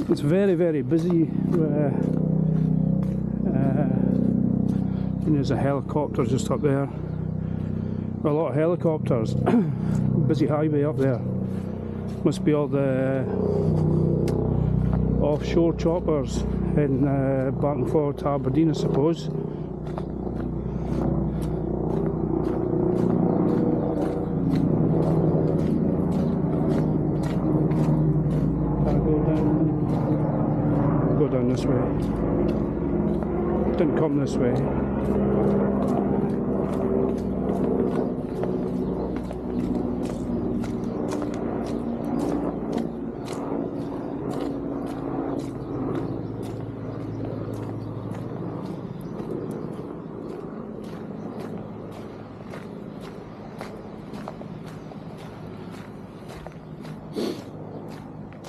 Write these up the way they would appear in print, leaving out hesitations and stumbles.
It's very, very busy. And there's a helicopter just up there. A lot of helicopters. Busy highway up there. Must be all the offshore choppers heading back and forward to Aberdeen, I suppose. Go down this way. Didn't come this way.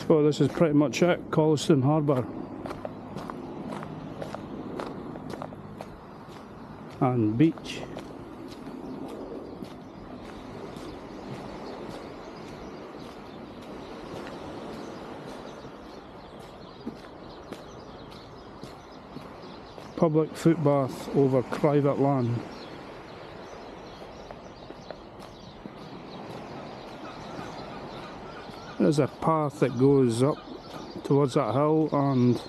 So this is pretty much it, Collieston Harbour. And beach. Public footbath over private land. There's a path that goes up towards that hill and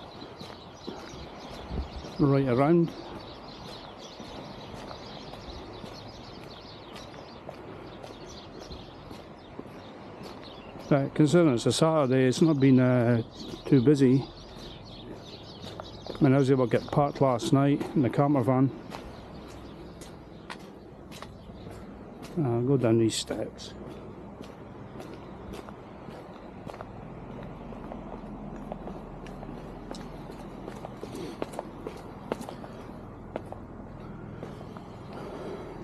right around. Considering it's a Saturday, it's not been too busy. I mean, I was able to get parked last night in the camper van. I'll go down these steps.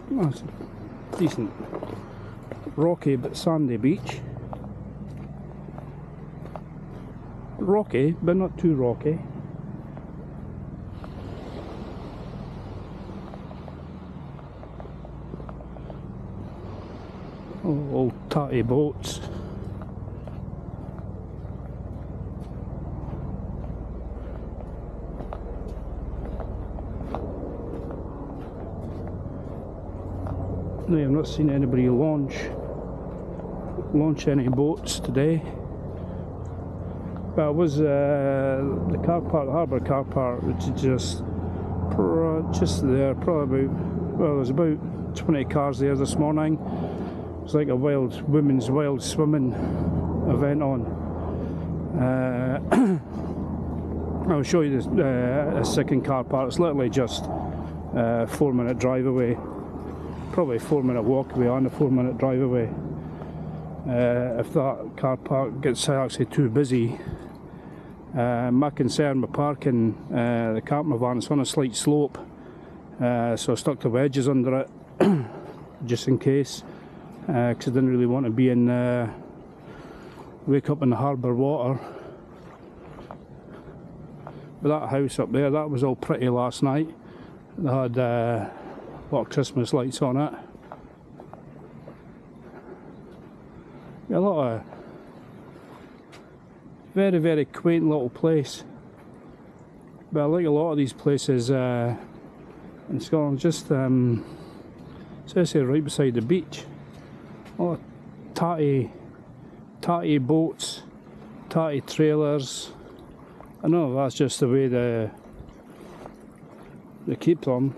Well, it's a decent rocky but sandy beach. Rocky, but not too rocky. Oh, old tatty boats. No, I've not seen anybody launch any boats today. But it was the car park, the Harbour car park, which is just there, probably about, well, there's about 20 cars there this morning. It's like a women's wild swimming event on. I'll show you this a second car park. It's literally just a 4-minute drive away. Probably a 4-minute walk away and a 4-minute drive away. If that car park gets actually too busy, my concern with parking the camper van, it's on a slight slope, so I stuck the wedges under it just in case, because I didn't really want to be in wake up in the harbour water. But that house up there, that was all pretty last night. They had a lot of Christmas lights on it. A lot of very, very quaint little place. But I like a lot of these places in Scotland, just especially right beside the beach. A lot of tatty boats, tatty trailers. I know that's just the way they keep them.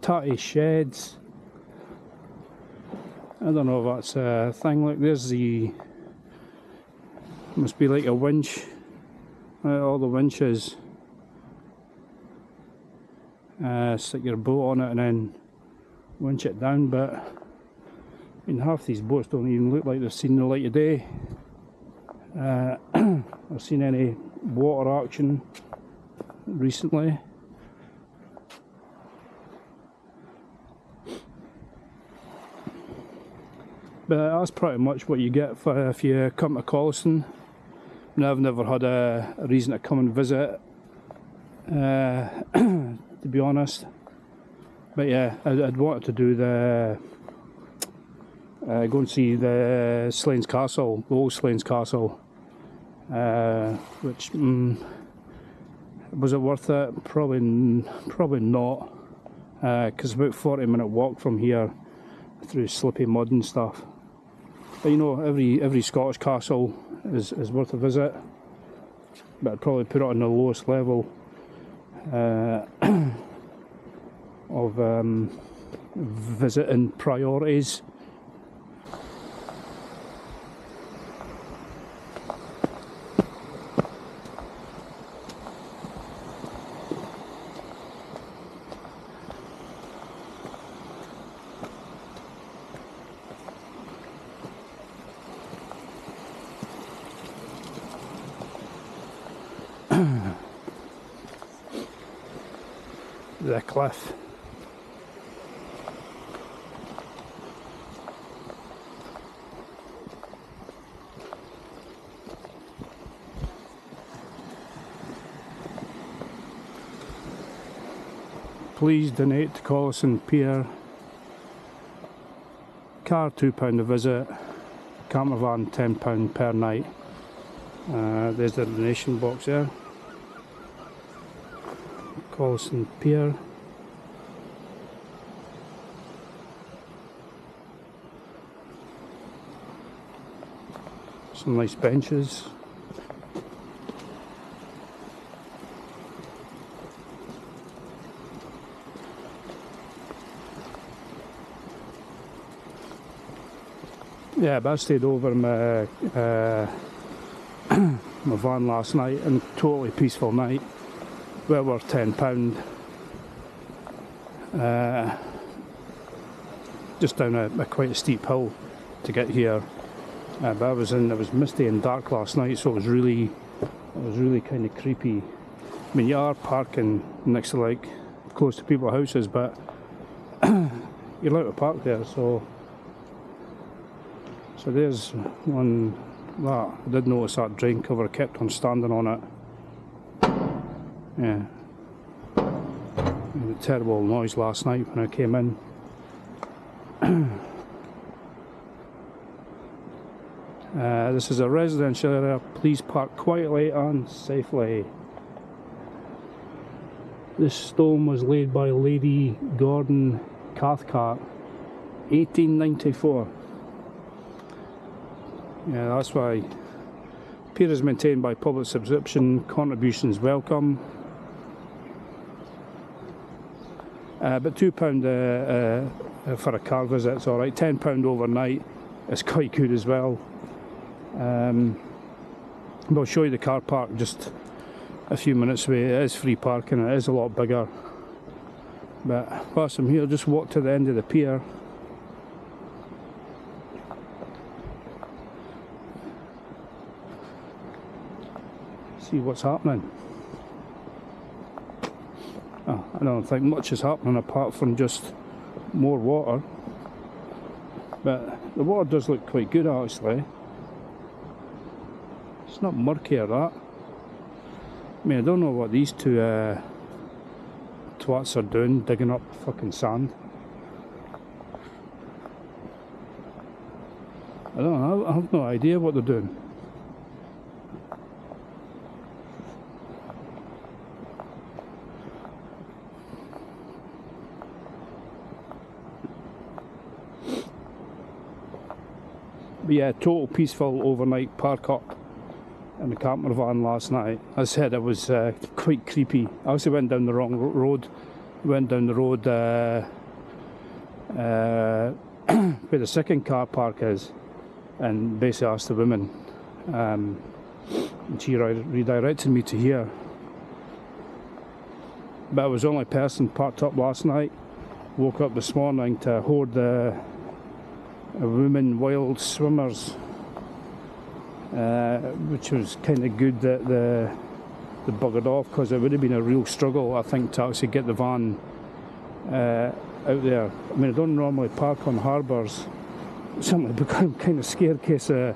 Tatty sheds. I don't know if that's a thing. Like, there's the, must be like a winch. All the winches. Stick your boat on it and then winch it down. But I mean, half these boats don't even look like they've seen the light of day. I've seen any water action recently. But that's pretty much what you get for if you come to Collieston. And I've never had a reason to come and visit, to be honest. But yeah, I'd wanted to do the go and see the Slains Castle, the old Slains Castle. which was it worth it? Probably not, because about 40-minute walk from here through slippy mud and stuff. But you know, every Scottish castle is worth a visit, but I'd probably put it on the lowest level of visiting priorities. The cliff. Please donate to Collieston pier. Car £2 a visit. Camper van £10 per night. There's the donation box there. Collieston pier. Some nice benches. Yeah, but I stayed over in my my van last night, and totally peaceful night. Well worth £10. Just down a quite a steep hill to get here. But it was misty and dark last night, so it was really kind of creepy. I mean, you are parking next to, like, close to people's houses, but you're allowed to park there. So there's one that I did notice, that drain cover kept on standing on it. Yeah, and a terrible noise last night when I came in. This is a residential area. Please park quietly and safely. This stone was laid by Lady Gordon Cathcart, 1894. Yeah, that's why. Pier is maintained by public subscription. Contributions welcome. But £2 for a car visit, it's alright. £10 overnight is quite good as well. I'll show you the car park just a few minutes away. It is free parking, it is a lot bigger. But whilst I'm here, just walk to the end of the pier. See what's happening. Oh, I don't think much is happening apart from just more water. But the water does look quite good actually. It's not murky or that. I mean, I don't know what these two twats are doing, digging up fucking sand. I don't know, I have no idea what they're doing. But yeah, total peaceful overnight park up in the camper van last night. As I said, it was quite creepy. I also went down the wrong road. Went down the road where the second car park is, and basically asked the woman, and she redirected me to here. But I was the only person parked up last night. Woke up this morning to hoard the women wild swimmers, which was kind of good that they buggered off, because it would have been a real struggle, I think, to actually get the van out there. I mean, I don't normally park on harbours. Something become kind of scared in case I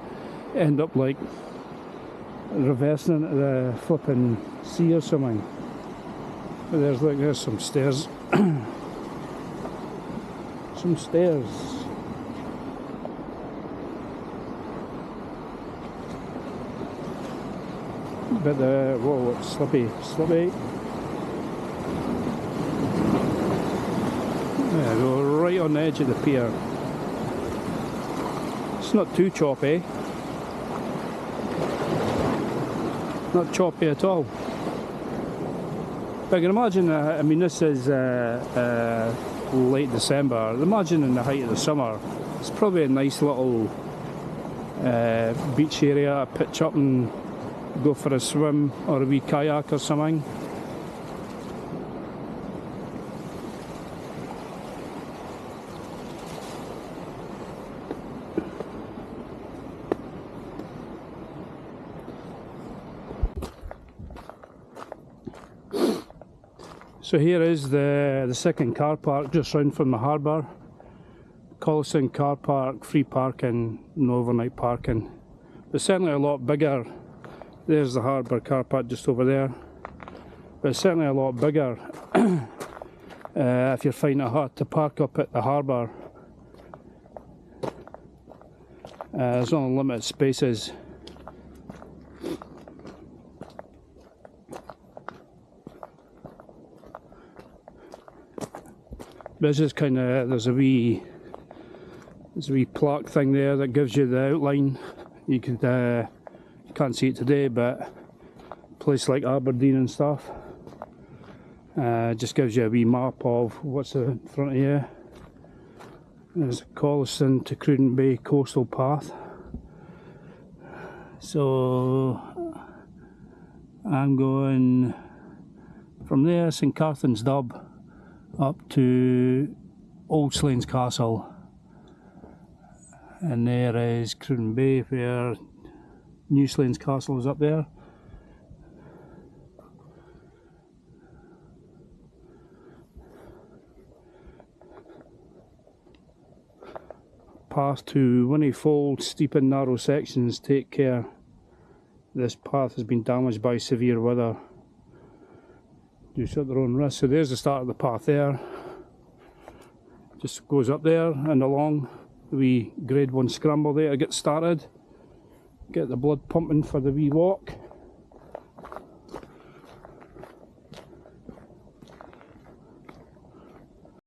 end up like reversing into the flipping sea or something. But there's some stairs. Some stairs. But the, whoa, it's slippy, slippy. Yeah, we're right on the edge of the pier. It's not too choppy. Not choppy at all. But I can imagine, I mean, this is late December. Imagine in the height of the summer, it's probably a nice little beach area, pitch up and go for a swim or a wee kayak or something. So here is the second car park just round from the harbour. Collieston car park, free parking, no overnight parking. It's certainly a lot bigger. There's the harbour car park just over there. But it's certainly a lot bigger if you're finding it hard to park up at the harbour. There's only limited spaces. There's just kind of, there's a wee plaque thing there that gives you the outline. You could, you can't see it today, but a place like Aberdeen and stuff, just gives you a wee map of what's in front of you. There's Collieston to Cruden Bay coastal path. So I'm going from there, St Carthan's Dub, up to Old Slains Castle, and there is Cruden Bay where New Slains Castle is up there. Path to Winnie Fold, steep and narrow sections, take care. This path has been damaged by severe weather. Do so at their own risk. So there's the start of the path there. Just goes up there and along the wee grade 1 scramble there to get started. Get the blood pumping for the wee walk.